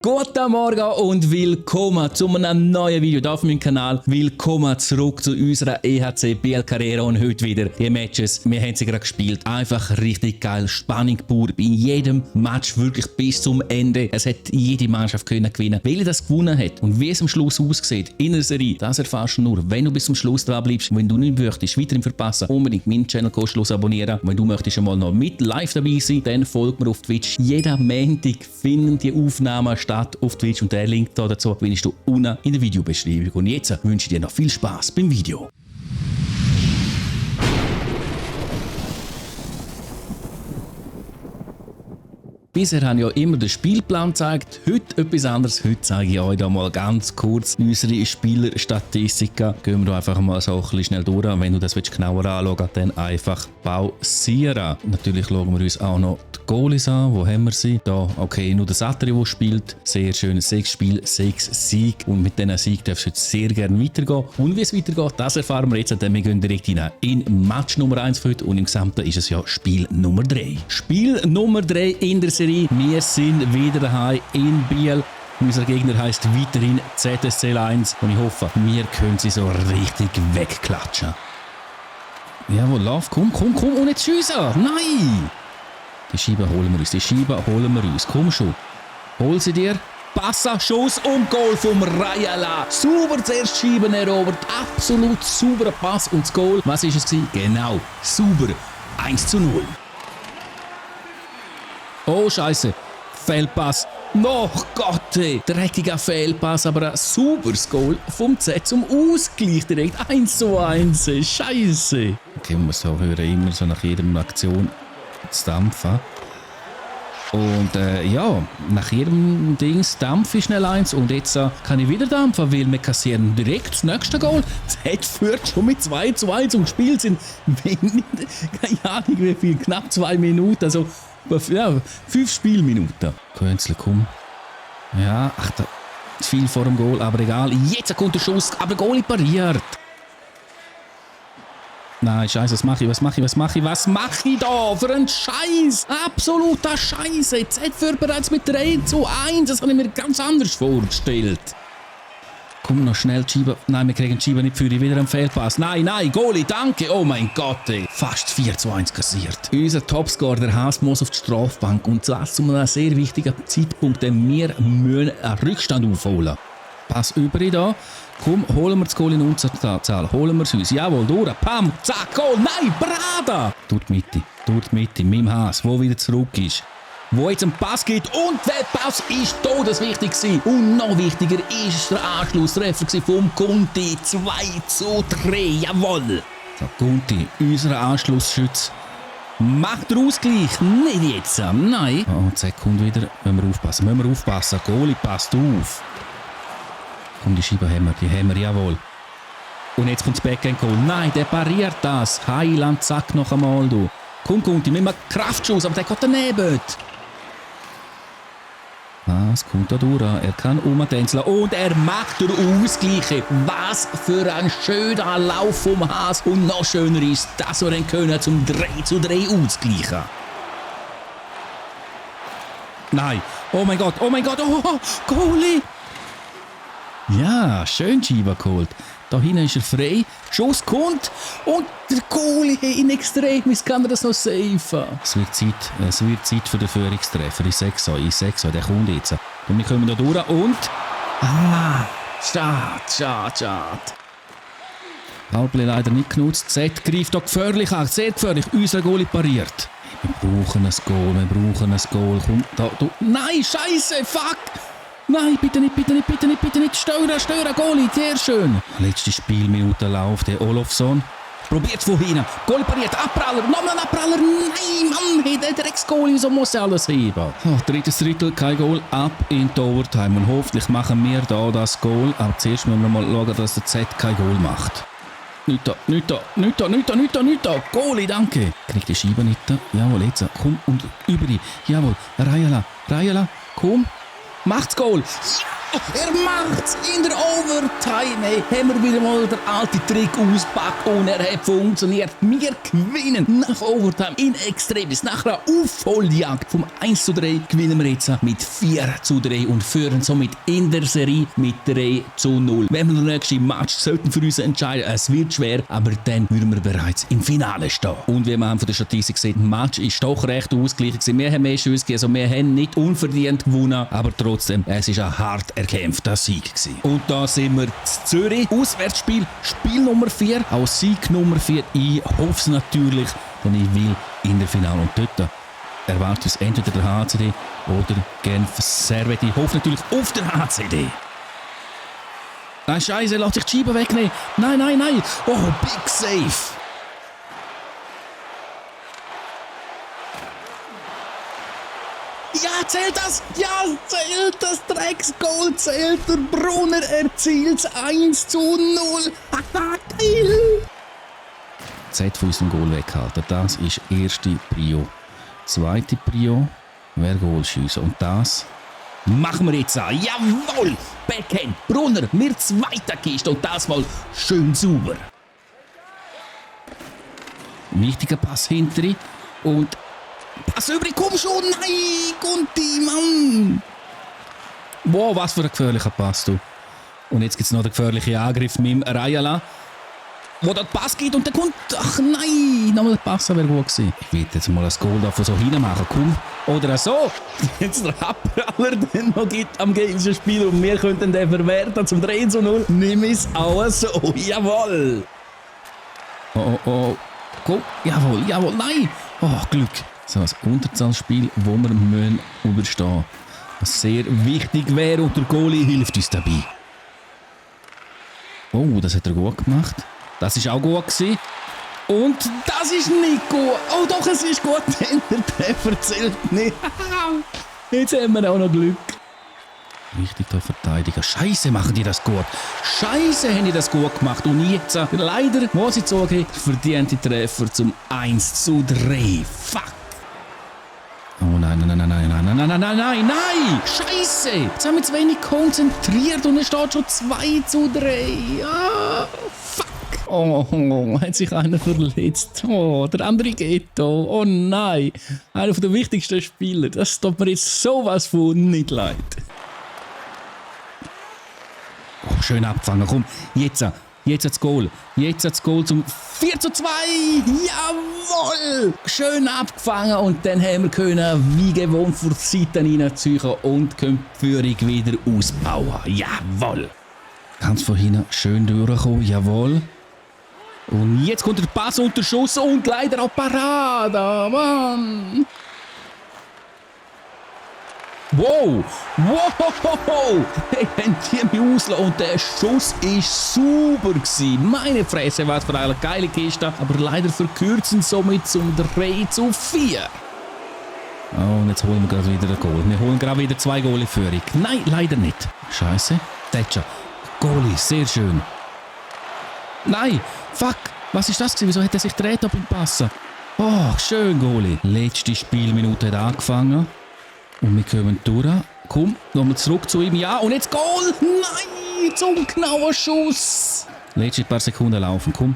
Guten Morgen und willkommen zu einem neuen Video hier auf meinem Kanal. Willkommen zurück zu unserer EHC BL-Karriere und heute wieder die Matches. Wir haben sie gerade gespielt. Einfach richtig geil, Spannung pur. Bei jedem Match wirklich bis zum Ende. Es hat jede Mannschaft können gewinnen, welche das gewonnen hat. Und wie es am Schluss aussieht in der Serie, das erfährst du nur, wenn du bis zum Schluss dran bleibst. Wenn du nicht möchtest, weiterhin verpassen, unbedingt meinen Channel kostenlos abonnieren. Wenn du möchtest einmal noch mit live dabei sein, dann folgt mir auf Twitch. Jeden Montag finden die Aufnahmen statt auf Twitch und der Link da dazu findest du unten in der Videobeschreibung. Und jetzt wünsche ich dir noch viel Spaß beim Video. Bisher habe ich ja immer den Spielplan gezeigt, heute etwas anderes. Heute zeige ich euch da mal ganz kurz unsere Spielerstatistiken. Gehen wir da einfach mal so ein bisschen schnell durch. Wenn du das genauer anschauen willst, dann einfach pausieren. Natürlich schauen wir uns auch noch die Goalies an. Wo haben wir sie? Da, okay, nur der Satri, der spielt. Sehr schön, 6 Spiele, 6 Siege. Und mit diesen Siegen darfst du jetzt sehr gerne weitergehen. Und wie es weitergeht, das erfahren wir jetzt. Denn wir gehen direkt hinein in Match Nummer 1 für heute. Und im Gesamten ist es ja Spiel Nummer 3. Spiel Nummer 3 in der Serie. Wir sind wieder daheim in Biel. Unser Gegner heisst weiterhin ZSC 1 und ich hoffe, wir können sie so richtig wegklatschen. Jawohl, lauf, komm und jetzt schiessen! Nein! Die Scheibe holen wir uns, komm schon. Hol sie dir. Passa, Schuss und Goal vom Rajala. Super zuerst Scheiben erobert, absolut sauberer Pass und das Goal. Was ist es gewesen? Genau, sauber. 1:0. Oh Scheiße, Fehlpass. Noch Gott, dreckiger Fehlpass, aber ein sauberes Goal vom Z zum Ausgleich direkt 1:1. Scheiße. Okay, man muss so hören, immer so nach jeder Aktion zu dampfen. Und ja, nach jedem Dings dampfe ich schnell eins und jetzt kann ich wieder dampfen, weil wir kassieren direkt das nächste Goal. Z führt schon mit 2:1 und gespielt sind, keine Ahnung wie viel, knapp 2 Minuten, also ja, 5 Spielminuten. Könzle, komm. Ja, ach, da ist viel vor dem Goal, aber egal. Jetzt kommt der Schuss, aber der Goalie pariert. Nein, Scheiße, was mache ich da für einen Scheiß? Absoluter Scheiße. Z führt bereits mit 3:1. Das habe ich mir ganz anders vorgestellt. Komm noch schnell, Schieber. Nein, wir kriegen Schieber nicht für wieder einen Fehlpass. Nein, Goalie, danke. Oh mein Gott, ey. Fast 4:1 kassiert. Unser Topscorer, der Haas, muss auf die Strafbank. Und das zu einem sehr wichtigen Zeitpunkt, denn wir müssen einen Rückstand aufholen. Pass über da. Komm, holen wir das Goal in Unterzahl. Holen wir es uns. Jawohl, durch. Pam, zack, Goal. Nein, Brada. Durch die Mitte, mit dem Haas, wo wieder zurück ist. Wo jetzt ein Pass geht und der Pass ist todeswichtig gewesen. Und noch wichtiger ist der Anschlusstreffer vom Conti. 2:3, jawohl. So, Conti, unser Anschlussschütz, macht den Ausgleich. Nicht jetzt, nein. Oh, Z kommt wieder. Müssen wir aufpassen. Goalie passt auf. Komm, die Scheibe haben wir, jawohl. Und jetzt kommt das Backhand-Goal. Nein, der pariert das. Heiland, zack, noch einmal, du. Komm, Conti, mit einem Kraftschuss, aber der geht daneben. Was kommt da durch? Er kann umtänzeln und er macht den Ausgleich. Was für ein schöner Lauf vom Haas. Und noch schöner ist, dass wir dann können zum 3:3 ausgleichen. Nein. Oh mein Gott, oh, Goalie. Ja, schön Schieber geholt. Da hinten ist er frei. Schuss kommt und der Goalie in Extremis kann er das noch safen. Es wird Zeit für den Führungstreffer. Ich sag's euch, der kommt jetzt. Und wir kommen da durch und... Schade. Powerplay leider nicht genutzt. Z greift da gefährlich an. Sehr gefährlich. Unser Goalie pariert. Wir brauchen ein Goal. Komm, da, du. Nein, Scheiße, fuck! Nein, bitte nicht. Stören, Goalie, sehr schön. Letzte Spielminute läuft der Olofsson. Probiert von hinten. Goalie pariert, Abpraller, nochmal ein Abpraller. Nein, Mann, hey, der Drecksgoalie, so muss er alles heben. Drittes Drittel, kein Goal, ab in die Overtime. Und hoffentlich machen wir da das Goal. Aber zuerst müssen wir mal schauen, dass der Z kein Goal macht. Nicht da. Goalie, danke. Kriegt die Scheibe nicht da. Jawohl, jetzt. Komm und über die. Jawohl, Rajala, komm. Macht's Goal! Er macht's in der Overtime. Hey, haben wir wieder mal den alten Trick ausgepackt und er hat funktioniert. Wir gewinnen nach Overtime in Extremis. Nach einer Aufholjagd vom 1:3 gewinnen wir jetzt mit 4:3 und führen somit in der Serie mit 3:0. Wenn wir den nächsten Match sollten für uns entscheiden, es wird schwer, aber dann würden wir bereits im Finale stehen. Und wie man von der Statistik sieht, der Match ist doch recht ausgeglichen. Wir haben mehr Schüsse gegeben, also wir haben nicht unverdient gewonnen, aber trotzdem, es ist ein hart erkämpfter Sieg gewesen. Und da sind wir in Zürich. Auswärtsspiel, Spiel Nummer 4, auch Sieg Nummer 4. Ich hoffe es natürlich, denn ich will in der Finale. Und dort erwartet uns entweder der HCD oder Genf Servette. Ich hoffe natürlich auf den HCD. Nein, Scheiße, lass sich die Scheibe wegnehmen. Nein, nein, nein. Oh, Big Save. Ja, zählt das? Ja, zählt das Drecksgoal, zählt der Brunner, erzielt 1:0. Geil! Z von unserem Goal weghalten, das ist erste Prio. Zweite Prio wäre Goalschiessen. Und das machen wir jetzt an. Jawohl! Backhand, Brunner, wir zweiter Kiste und das mal schön sauber. Wichtiger Pass hinterher und Pass übrig, komm schon, nein, Conti, Mann! Wow, was für ein gefährlicher Pass, du. Und jetzt gibt es noch den gefährlichen Angriff mit dem Rayala, wo der Pass geht und der kommt, ach nein, nochmal der Pass wäre gut gewesen. Ich will jetzt mal das Goal da von so hinten machen, komm. Oder so, jetzt der Abpraller, den noch gibt am gegnerischen Spiel und wir könnten den verwerten zum 3:0. Nimm es auch so, jawohl! Oh, oh, oh, komm, jawohl, jawohl, nein! Oh, Glück! So ein Unterzahlspiel, das wir überstehen müssen. Was sehr wichtig wäre und der Goalie hilft uns dabei. Oh, das hat er gut gemacht. Das war auch gut gewesen. Und das ist nicht gut. Oh doch, es ist gut, denn der Treffer zählt nicht. Jetzt haben wir auch noch Glück. Wichtig da verteidigen. Scheiße, machen die das gut. Scheiße, haben die das gut gemacht. Und jetzt, leider, muss ich sagen, verdiente Treffer zum 1:3. Fuck. Oh nein, nein, nein, nein, nein, nein, nein, nein, nein, nein, nein! Scheiße! Jetzt haben wir zu wenig konzentriert und es steht schon 2:3. Ah, fuck! Oh, hat sich einer verletzt. Oh, der andere geht da. Oh nein! Einer der wichtigsten Spieler. Das tut mir jetzt sowas von nicht leid. Oh, schön abgefangen. Komm, jetzt das Goal. Jetzt das Goal zum 4:2. Jawohl! Schön abgefangen und dann haben wir können, wie gewohnt, vor die Seite reinziehen und können die Führung wieder ausbauen. Jawohl! Ganz von hinten schön durchkommen. Jawohl! Und jetzt kommt der Pass unter Schuss und leider auch Parade. Mann! Wow! Wow! Hey, haben die mich auslassen und der Schuss war super gewesen. Meine Fresse, was für eine geile Kiste, aber leider verkürzen somit zum 3:4. Oh, und jetzt holen wir gerade wieder ein Goal. Wir holen gerade wieder 2 Goal in Führung. Nein, leider nicht. Scheiße. Thatcher. Goalie, sehr schön. Nein, fuck. Was ist das gewesen? Wieso hat er sich gedreht beim Passen? Oh, schön, Goalie. Letzte Spielminute hat angefangen. Und wir kommen durch. Komm, nochmal zurück zu ihm. Ja, und jetzt Goal! Nein, zum genauen Schuss. Letzte paar Sekunden laufen. Komm,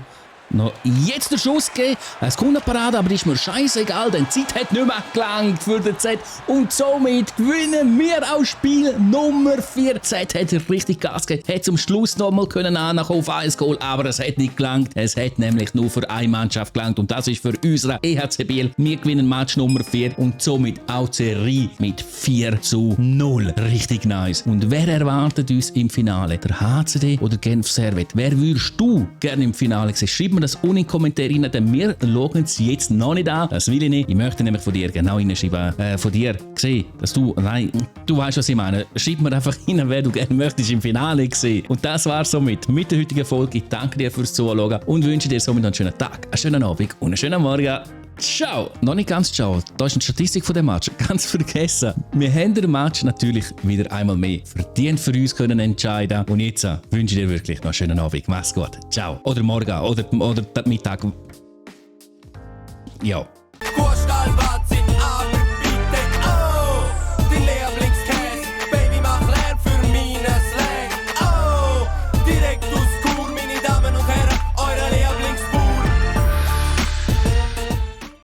noch jetzt der Schuss geben. Es kommt eine Parade, aber ist mir scheißegal, denn die Zeit hat nicht mehr gelangt für den Z. Und somit gewinnen wir auch Spiel Nummer 4. Z hat richtig Gas gegeben. Hat zum Schluss nochmal ankommen auf 1 Goal, aber es hat nicht gelangt. Es hat nämlich nur für eine Mannschaft gelangt und das ist für unsere EHC Biel. Wir gewinnen Match Nummer 4 und somit auch die Serie mit 4:0. Richtig nice. Und wer erwartet uns im Finale? Der HCD oder Genf Servette? Wer würdest du gerne im Finale sehen? Schreib mir das unten in die Kommentare rein, denn wir schauen es jetzt noch nicht an. Das will ich nicht. Ich möchte nämlich von dir genau reinschreiben. Von dir sehen, dass du... Nein, du weißt, was ich meine. Schreib mir einfach rein, wer du gerne möchtest im Finale sehen. Und das war's somit mit der heutigen Folge. Ich danke dir fürs Zuschauen und wünsche dir somit noch einen schönen Tag, einen schönen Abend und einen schönen Morgen. Ciao! Noch nicht ganz ciao. Da ist eine Statistik von dem Match. Ganz vergessen. Wir haben den Match natürlich wieder einmal mehr verdient für uns können entscheiden. Und jetzt wünsche ich dir wirklich noch einen schönen Abend. Mach's gut. Ciao. Oder morgen. Oder Mittag. Ja.